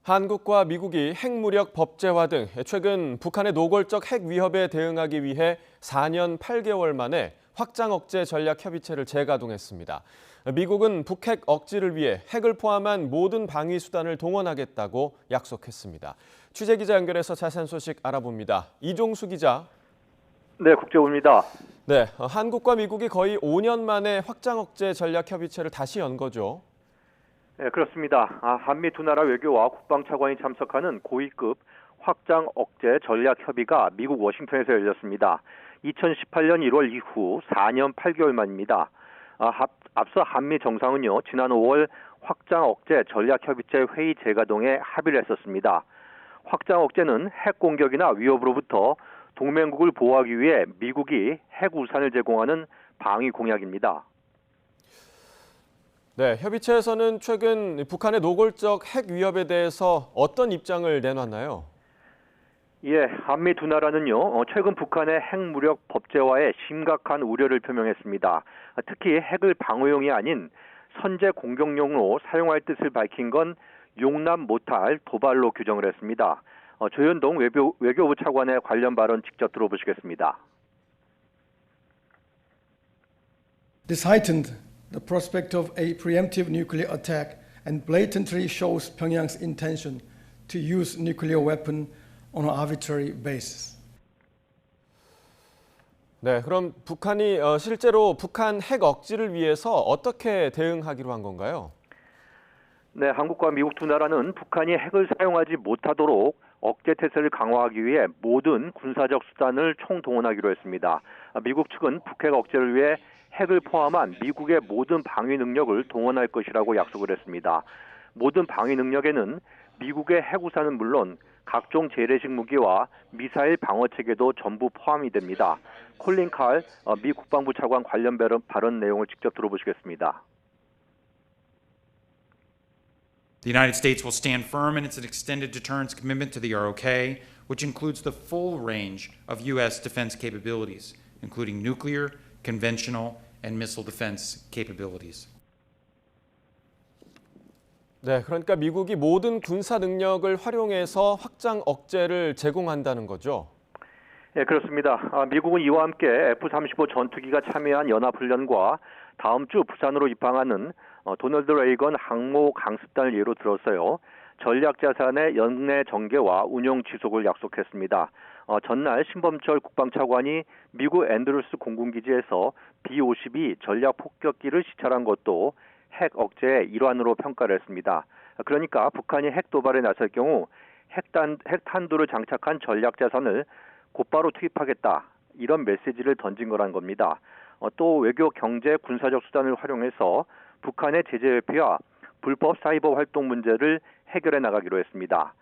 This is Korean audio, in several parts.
한국과 미국이 핵무력 법제화 등 최근 북한의 노골적 핵 위협에 대응하기 위해 4년 8개월 만에 확장 억제 전략 협의체를 재가동했습니다. 미국은 북핵 억지를 위해 핵을 포함한 모든 방위 수단을 동원하겠다고 약속했습니다. 취재 기자 연결해서 자세한 소식 알아봅니다. 이종수 기자. 네, 국제부입니다. 네, 한국과 미국이 거의 5년 만에 확장 억제 전략 협의체를 다시 연 거죠. 네, 그렇습니다. 한미 두 나라 외교와 국방차관이 참석하는 고위급 확장 억제 전략 협의가 미국 워싱턴에서 열렸습니다. 2018년 1월 이후 4년 8개월 만입니다. 앞서 한미 정상은요, 지난 5월 확장 억제 전략 협의체 회의 재가동에 합의를 했었습니다. 확장 억제는 핵 공격이나 위협으로부터 동맹국을 보호하기 위해 미국이 핵 우산을 제공하는 방위 공약입니다. 네, 협의체에서는 최근 북한의 노골적 핵 위협에 대해서 어떤 입장을 내놨나요? 예, 한미 두 나라는요, 최근 북한의 핵무력 법제화에 심각한 우려를 표명했습니다. 특히 핵을 방어용이 아닌 선제 공격용으로 사용할 뜻을 밝힌 건 용납 못할 도발로 규정을 했습니다. 조현동 외교부 차관의 관련 발언 직접 들어보시겠습니다. This heightened the prospect of a preemptive nuclear attack and blatantly shows Pyongyang's intention to use nuclear weapon on an arbitrary basis. 네, 그럼 북한이 실제로 북한 핵 억지를 위해서 어떻게 대응하기로 한 건가요? 네, 한국과 미국 두 나라는 북한이 핵을 사용하지 못하도록 억제 태세를 강화하기 위해 모든 군사적 수단을 총동원하기로 했습니다. 미국 측은 북핵 억제를 위해 핵을 포함한 미국의 모든 방위 능력을 동원할 것이라고 약속을 했습니다. 모든 방위 능력에는 미국의 핵우산은 물론 각종 재래식 무기와 미사일 방어 체계도 전부 포함이 됩니다. 콜린 칼 미 국방부 차관 관련 발언 내용을 직접 들어보시겠습니다. The United States will stand firm in its extended deterrence commitment to the ROK, which includes the full range of U.S. defense capabilities, including nuclear, conventional, and missile defense capabilities. 네, 그러니까 미국이 모든 군사 능력을 활용해서 확장 억제를 제공한다는 거죠. 네, 그렇습니다. 미국은 이와 함께 F-35 전투기가 참여한 연합훈련과 다음 주 부산으로 입항하는 도널드 레이건 항모 강습단을 예로 들었어요. 전략자산의 연내 전개와 운용 지속을 약속했습니다. 전날 신범철 국방차관이 미국 앤드루스 공군기지에서 B-52 전략 폭격기를 시찰한 것도 핵 억제의 일환으로 평가를 했습니다. 그러니까 북한이 핵 도발에 나설 경우 핵탄두를 장착한 전략자산을 곧바로 투입하겠다, 이런 메시지를 던진 거란 겁니다. 또 외교, 경제, 군사적 수단을 활용해서 북한의 제재 회피와 불법 사이버 활동 문제를 해결해 나가기로 했습니다.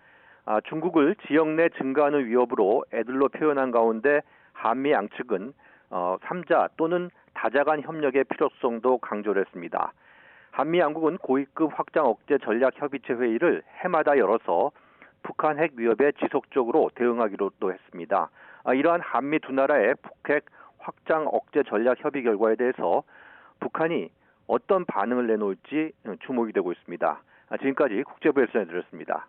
중국을 지역 내 증가하는 위협으로 애들로 표현한 가운데 한미 양측은 3자 또는 다자 간 협력의 필요성도 강조를 했습니다. 한미 양국은 고위급 확장 억제 전략 협의체 회의를 해마다 열어서 북한 핵 위협에 지속적으로 대응하기로도 했습니다. 이러한 한미 두 나라의 북핵 확장 억제 전략 협의 결과에 대해서 북한이 어떤 반응을 내놓을지 주목이 되고 있습니다. 지금까지 국제부에서 전해드렸습니다.